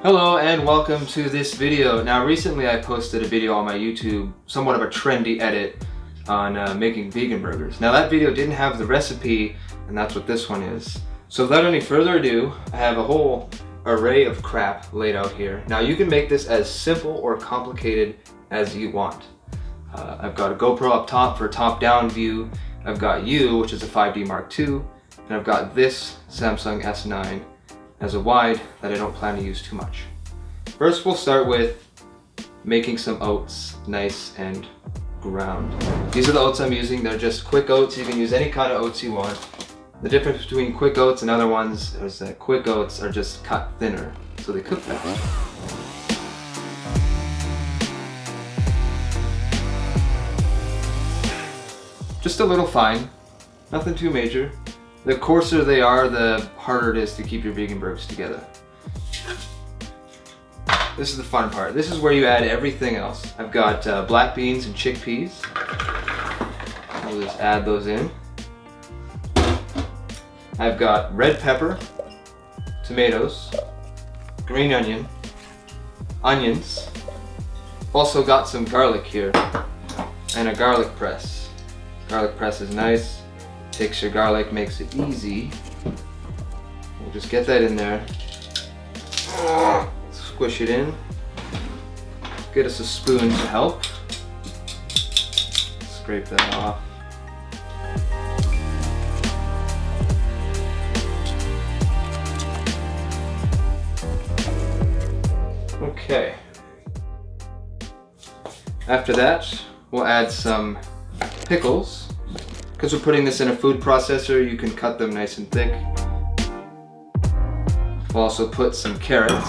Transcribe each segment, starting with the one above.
Hello and welcome to this video. Now recently I posted a video on my YouTube, somewhat of a trendy edit on making vegan burgers. Now that video didn't have the recipe, and that's what this one is. So without any further ado, I have a whole array of crap laid out here. Now you can make this as simple or complicated as you want. I've got a GoPro up top for a top-down view. I've got you, which is a 5D Mark II, and I've got this Samsung S9 as a wide that I don't plan to use too much. First we'll start with making some oats nice and ground. These are the oats I'm using. They're just quick oats. You can use any kind of oats you want. The difference between quick oats and other ones is that quick oats are just cut thinner, so they cook faster. Just a little fine, nothing too major. The coarser they are, the harder it is to keep your vegan burgers together. This is the fun part. This is where you add everything else. I've got black beans and chickpeas. We'll just add those in. I've got red pepper, tomatoes, green onion, onions. Also got some garlic here and a garlic press. Garlic press is nice. Takes your garlic, makes it easy. We'll just get that in there. Squish it in. Get us a spoon to help. Scrape that off. Okay. After that, we'll add some pickles. Because we're putting this in a food processor, you can cut them nice and thick. We'll also put some carrots.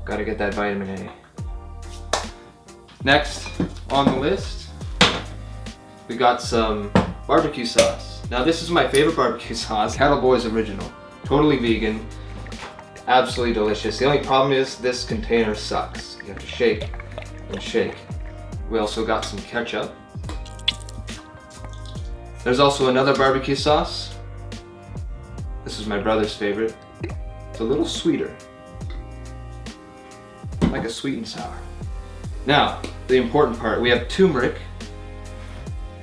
Gotta get that vitamin A. Next on the list, we got some barbecue sauce. Now this is my favorite barbecue sauce, Cattle Boy's Original. Totally vegan. Absolutely delicious. The only problem is this container sucks. You have to shake and shake. We also got some ketchup. There's also another barbecue sauce. This is my brother's favorite. It's a little sweeter. Like a sweet and sour. Now, the important part. We have turmeric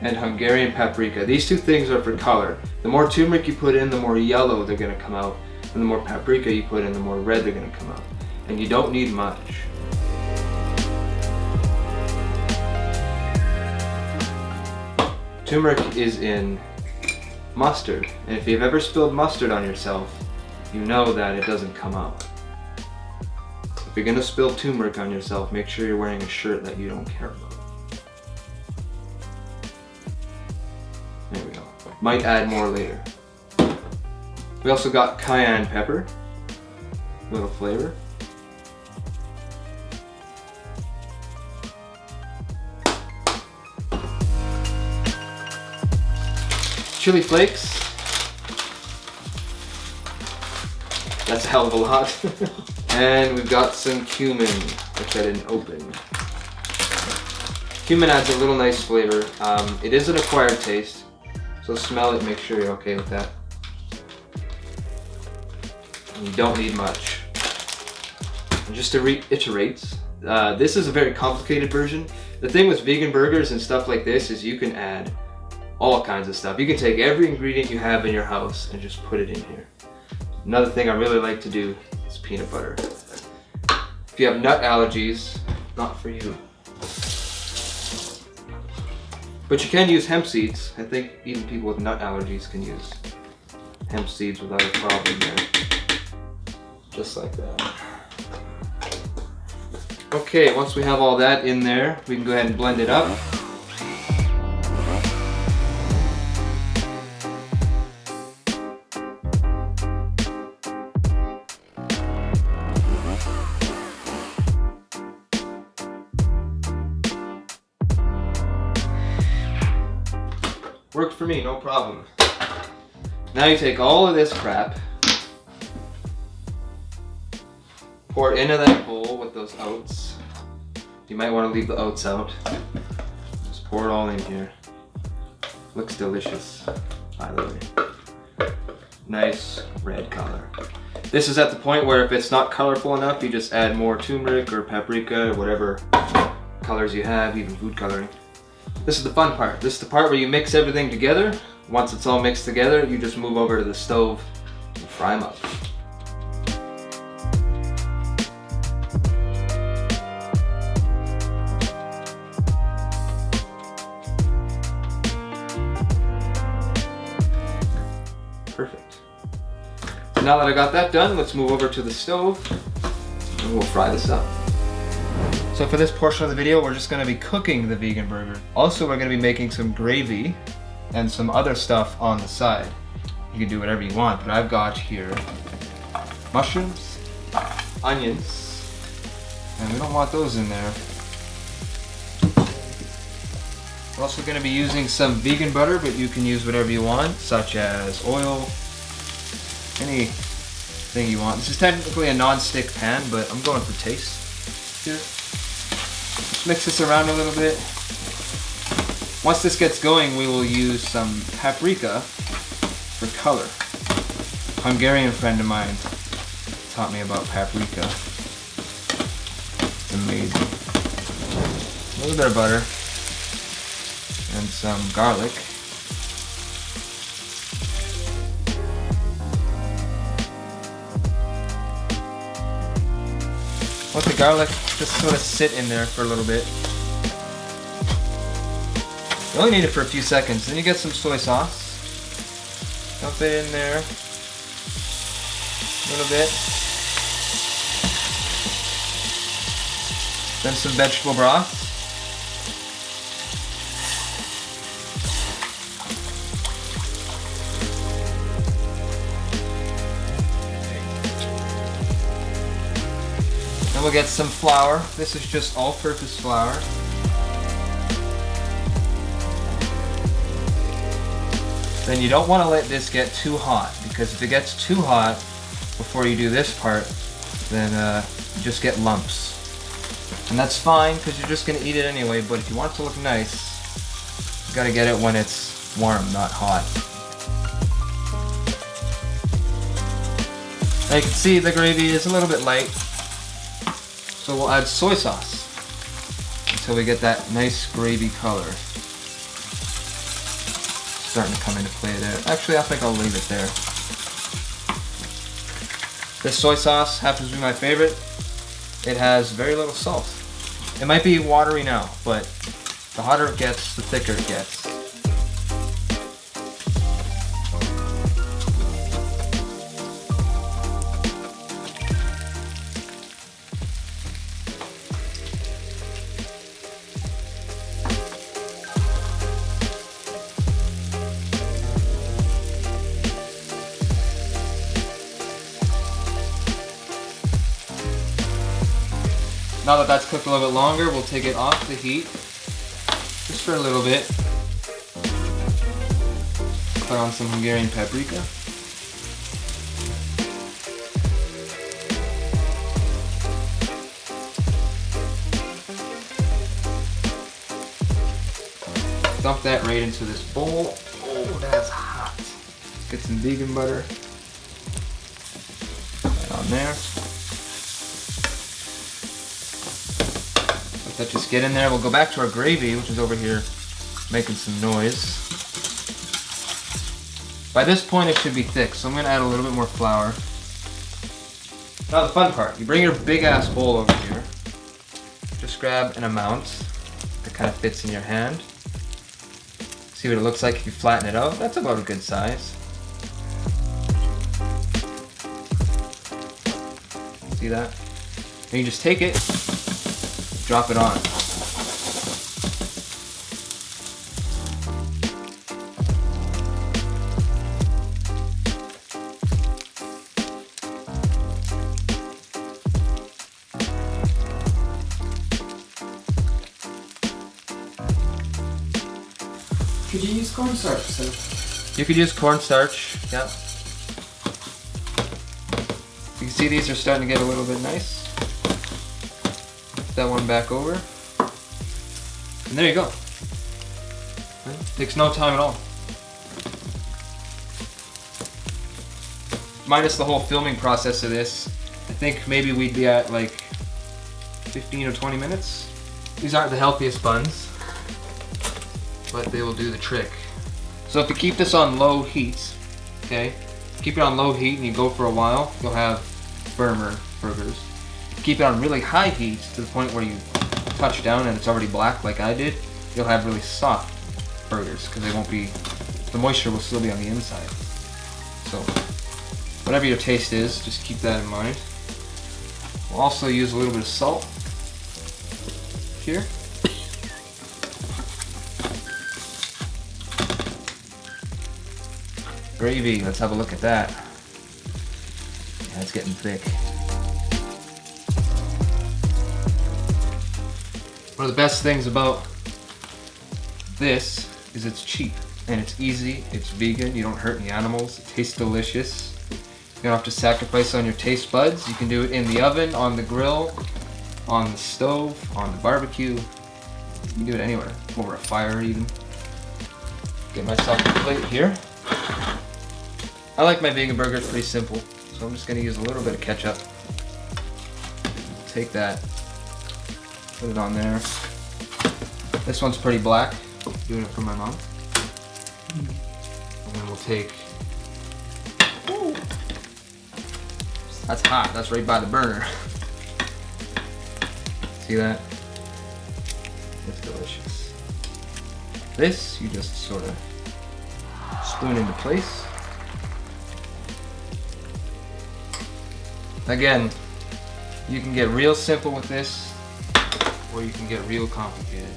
and Hungarian paprika. These two things are for color. The more turmeric you put in, the more yellow they're gonna come out. And the more paprika you put in, the more red they're going to come out. And you don't need much. Turmeric is in mustard. And if you've ever spilled mustard on yourself, you know that it doesn't come out. If you're going to spill turmeric on yourself, make sure you're wearing a shirt that you don't care about. There we go. Might add more later. We also got cayenne pepper, a little flavor. Chili flakes. That's a hell of a lot. And we've got some cumin, which I didn't open. Cumin adds a little nice flavor. It is an acquired taste, so smell it, make sure you're okay with that. You don't need much. And just to reiterate, this is a very complicated version. The thing with vegan burgers and stuff like this is you can add all kinds of stuff. You can take every ingredient you have in your house and just put it in here. Another thing I really like to do is peanut butter. If you have nut allergies, not for you. But you can use hemp seeds. I think even people with nut allergies can use hemp seeds without a problem there. Just like that. Okay, once we have all that in there, we can go ahead and blend it up. Worked for me, no problem. Now you take all of this crap, pour it into that bowl with those oats. You might want to leave the oats out. Just pour it all in here. Looks delicious, by the way. Nice red color. This is at the point where if it's not colorful enough, you just add more turmeric or paprika or whatever colors you have, even food coloring. This is the fun part. This is the part where you mix everything together. Once it's all mixed together, you just move over to the stove and fry them up. Perfect. So now that I got that done, let's move over to the stove and we'll fry this up. So for this portion of the video, we're just gonna be cooking the vegan burger. Also, we're gonna be making some gravy and some other stuff on the side. You can do whatever you want, but I've got here mushrooms, onions, and we don't want those in there. We're also going to be using some vegan butter, but you can use whatever you want, such as oil, anything you want. This is technically a non-stick pan, but I'm going for taste here. Just mix this around a little bit. Once this gets going, we will use some paprika for color. A Hungarian friend of mine taught me about paprika. It's amazing. A little bit of butter. And some garlic. Let the garlic just sort of sit in there for a little bit. You only need it for a few seconds. Then you get some soy sauce. Dump it in there. A little bit. Then some vegetable broth. Then we'll get some flour. This is just all-purpose flour. Then you don't want to let this get too hot, because if it gets too hot before you do this part, then you just get lumps. And that's fine, because you're just going to eat it anyway, but if you want it to look nice, you got to get it when it's warm, not hot. Now you can see the gravy is a little bit light. So we'll add soy sauce until we get that nice gravy color. Starting to come into play there. Actually, I think I'll leave it there. This soy sauce happens to be my favorite. It has very little salt. It might be watery now, but the hotter it gets, the thicker it gets. Now that that's cooked a little bit longer, we'll take it off the heat, just for a little bit. Put on some Hungarian paprika. Dump that right into this bowl. Oh, that's hot. Let's get some vegan butter. Right on there. Let that just get in there. We'll go back to our gravy, which is over here making some noise. By this point it should be thick, so I'm going to add a little bit more flour. Now the fun part, you bring your big ass bowl over here. Just grab an amount that kind of fits in your hand. See what it looks like if you flatten it out. That's about a good size. See that? And you just take it, drop it on. Could you use cornstarch? So? You could use cornstarch, yeah. You can see these are starting to get a little bit nice. Put that one back over. And there you go. Takes no time at all. Minus the whole filming process of this, I think maybe we'd be at like 15 or 20 minutes. These aren't the healthiest buns, but they will do the trick. So if you keep this on low heat, okay, keep it on low heat and you go for a while, you'll have firmer burgers. Keep it on really high heat to the point where you touch down and it's already black like I did, you'll have really soft burgers because they won't be, the moisture will still be on the inside. So whatever your taste is, just keep that in mind. We'll also use a little bit of salt here. Gravy, let's have a look at that. Yeah, it's getting thick. One of the best things about this is it's cheap and it's easy, it's vegan, you don't hurt any animals, it tastes delicious. You don't have to sacrifice on your taste buds. You can do it in the oven, on the grill, on the stove, on the barbecue. You can do it anywhere, over a fire even. Get myself a plate here. I like my vegan burgers pretty simple, so I'm just gonna use a little bit of ketchup. Take that, put it on there. This one's pretty black, doing it for my mom. And then we'll take, that's hot, that's right by the burner. See that? It's delicious. This, you just sort of spoon into place. Again, you can get real simple with this, or you can get real complicated.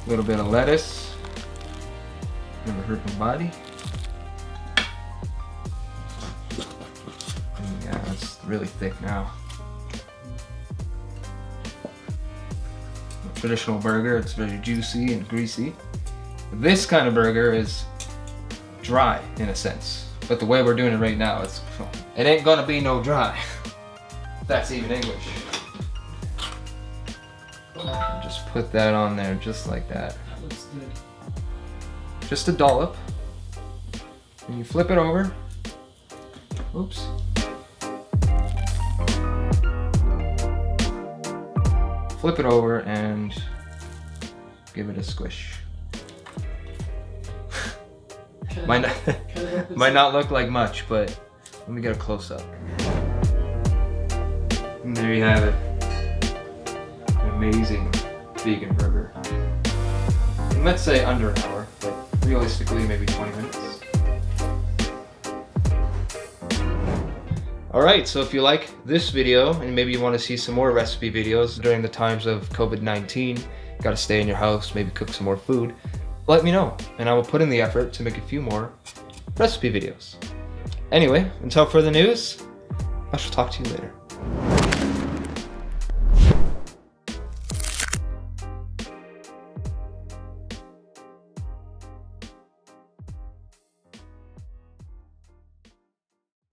A little bit of lettuce, never hurt nobody. Yeah, that's really thick now. A traditional burger, it's very juicy and greasy. This kind of burger is dry in a sense, but the way we're doing it right now, it ain't gonna be no dry. That's even English. Just put that on there just like that. Looks good. Just a dollop. And you flip it over. Oops. Flip it over and give it a squish. Might not look like much, but let me get a close up. And there you have it. An amazing vegan burger. And let's say under an hour, but realistically maybe 20 minutes. Alright, so if you like this video and maybe you want to see some more recipe videos during the times of COVID-19, gotta stay in your house, maybe cook some more food, let me know and I will put in the effort to make a few more recipe videos. Anyway, until further news, I shall talk to you later.